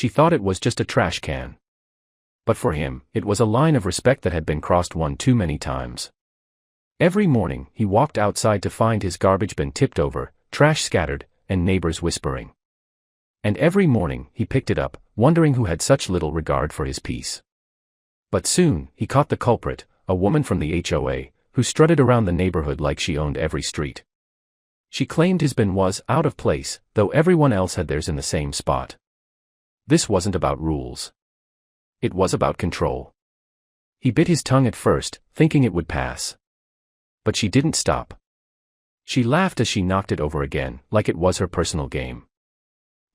she thought it was just a trash can. But for him, it was a line of respect that had been crossed one too many times. Every morning, he walked outside to find his garbage bin tipped over, trash scattered, and neighbors whispering. And every morning, he picked it up, wondering who had such little regard for his peace. But soon, he caught the culprit, a woman from the HOA, who strutted around the neighborhood like she owned every street. She claimed his bin was out of place, though everyone else had theirs in the same spot. This wasn't about rules. It was about control. He bit his tongue at first, thinking it would pass. But she didn't stop. She laughed as she knocked it over again, like it was her personal game.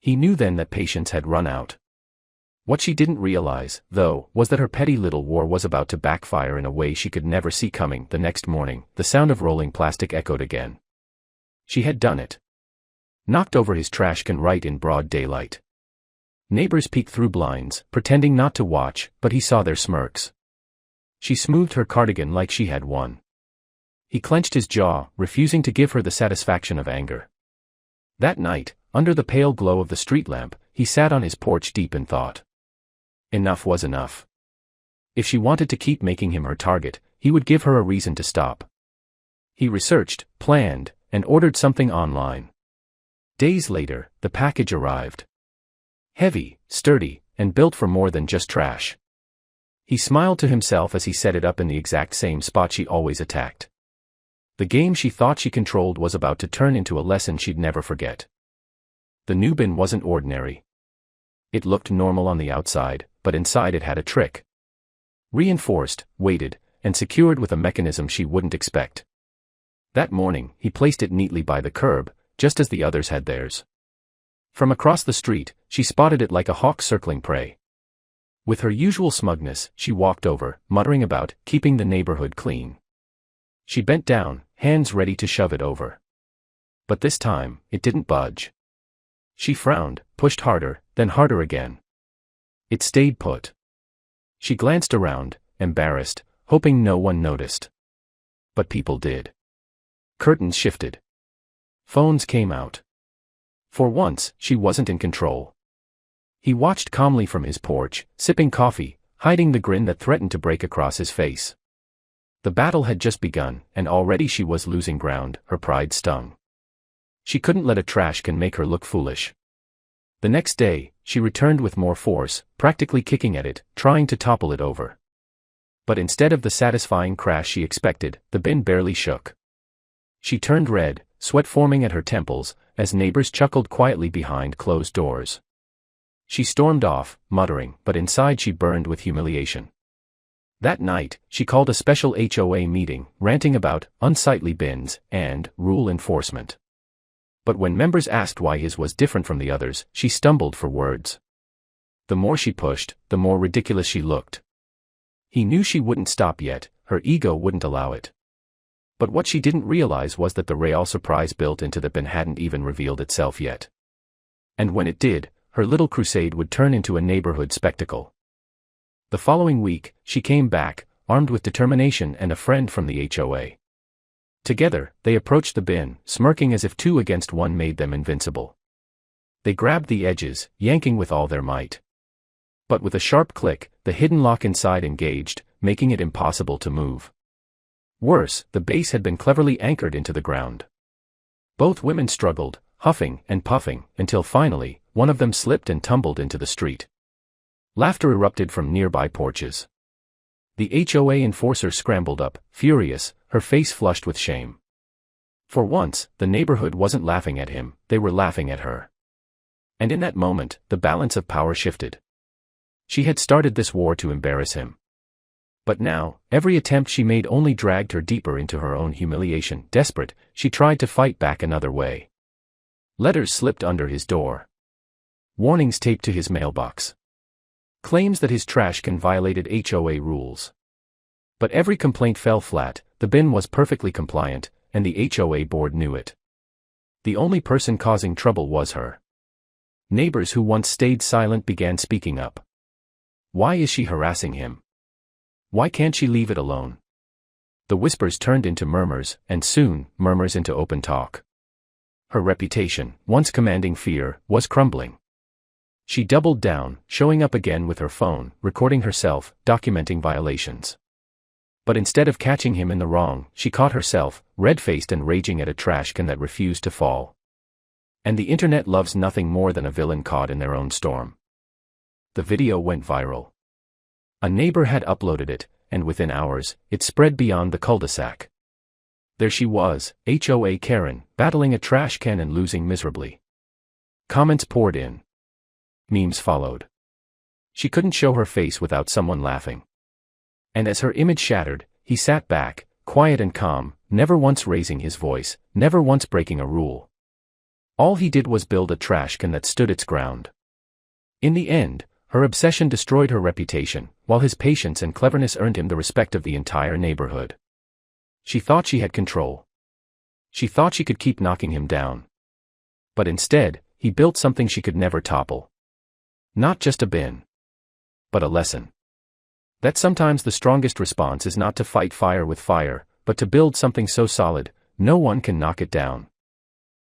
He knew then that patience had run out. What she didn't realize, though, was that her petty little war was about to backfire in a way she could never see coming. The next morning, the sound of rolling plastic echoed again. She had done it. Knocked over his trash can right in broad daylight. Neighbors peeked through blinds, pretending not to watch, but he saw their smirks. She smoothed her cardigan like she had won. He clenched his jaw, refusing to give her the satisfaction of anger. That night, under the pale glow of the street lamp, he sat on his porch deep in thought. Enough was enough. If she wanted to keep making him her target, he would give her a reason to stop. He researched, planned, and ordered something online. Days later, the package arrived. Heavy, sturdy, and built for more than just trash. He smiled to himself as he set it up in the exact same spot she always attacked. The game she thought she controlled was about to turn into a lesson she'd never forget. The new bin wasn't ordinary. It looked normal on the outside, but inside it had a trick. Reinforced, weighted, and secured with a mechanism she wouldn't expect. That morning, he placed it neatly by the curb, just as the others had theirs. From across the street, she spotted it like a hawk circling prey. With her usual smugness, she walked over, muttering about keeping the neighborhood clean. She bent down, hands ready to shove it over. But this time, it didn't budge. She frowned, pushed harder, then harder again. It stayed put. She glanced around, embarrassed, hoping no one noticed. But people did. Curtains shifted. Phones came out. For once, she wasn't in control. He watched calmly from his porch, sipping coffee, hiding the grin that threatened to break across his face. The battle had just begun, and already she was losing ground. Her pride stung. She couldn't let a trash can make her look foolish. The next day, she returned with more force, practically kicking at it, trying to topple it over. But instead of the satisfying crash she expected, the bin barely shook. She turned red, sweat forming at her temples, as neighbors chuckled quietly behind closed doors. She stormed off, muttering, but inside she burned with humiliation. That night, she called a special HOA meeting, ranting about unsightly bins and rule enforcement. But when members asked why his was different from the others, she stumbled for words. The more she pushed, the more ridiculous she looked. He knew she wouldn't stop yet, her ego wouldn't allow it. But what she didn't realize was that the real surprise built into the bin hadn't even revealed itself yet. And when it did, her little crusade would turn into a neighborhood spectacle. The following week, she came back, armed with determination and a friend from the HOA. Together, they approached the bin, smirking as if 2 against 1 made them invincible. They grabbed the edges, yanking with all their might. But with a sharp click, the hidden lock inside engaged, making it impossible to move. Worse, the base had been cleverly anchored into the ground. Both women struggled, huffing and puffing, until finally, one of them slipped and tumbled into the street. Laughter erupted from nearby porches. The HOA enforcer scrambled up, furious, her face flushed with shame. For once, the neighborhood wasn't laughing at him, they were laughing at her. And in that moment, the balance of power shifted. She had started this war to embarrass him. But now, every attempt she made only dragged her deeper into her own humiliation. Desperate, she tried to fight back another way. Letters slipped under his door. Warnings taped to his mailbox. Claims that his trash can violated HOA rules. But every complaint fell flat. The bin was perfectly compliant, and the HOA board knew it. The only person causing trouble was her. Neighbors who once stayed silent began speaking up. Why is she harassing him? Why can't she leave it alone? The whispers turned into murmurs, and soon, murmurs into open talk. Her reputation, once commanding fear, was crumbling. She doubled down, showing up again with her phone, recording herself, documenting violations. But instead of catching him in the wrong, she caught herself, red-faced and raging at a trash can that refused to fall. And the internet loves nothing more than a villain caught in their own storm. The video went viral. A neighbor had uploaded it, and within hours, it spread beyond the cul-de-sac. There she was, HOA Karen, battling a trash can and losing miserably. Comments poured in. Memes followed. She couldn't show her face without someone laughing. And as her image shattered, he sat back, quiet and calm, never once raising his voice, never once breaking a rule. All he did was build a trash can that stood its ground. In the end, her obsession destroyed her reputation, while his patience and cleverness earned him the respect of the entire neighborhood. She thought she had control. She thought she could keep knocking him down. But instead, he built something she could never topple. Not just a bin, but a lesson. That sometimes the strongest response is not to fight fire with fire, but to build something so solid, no one can knock it down.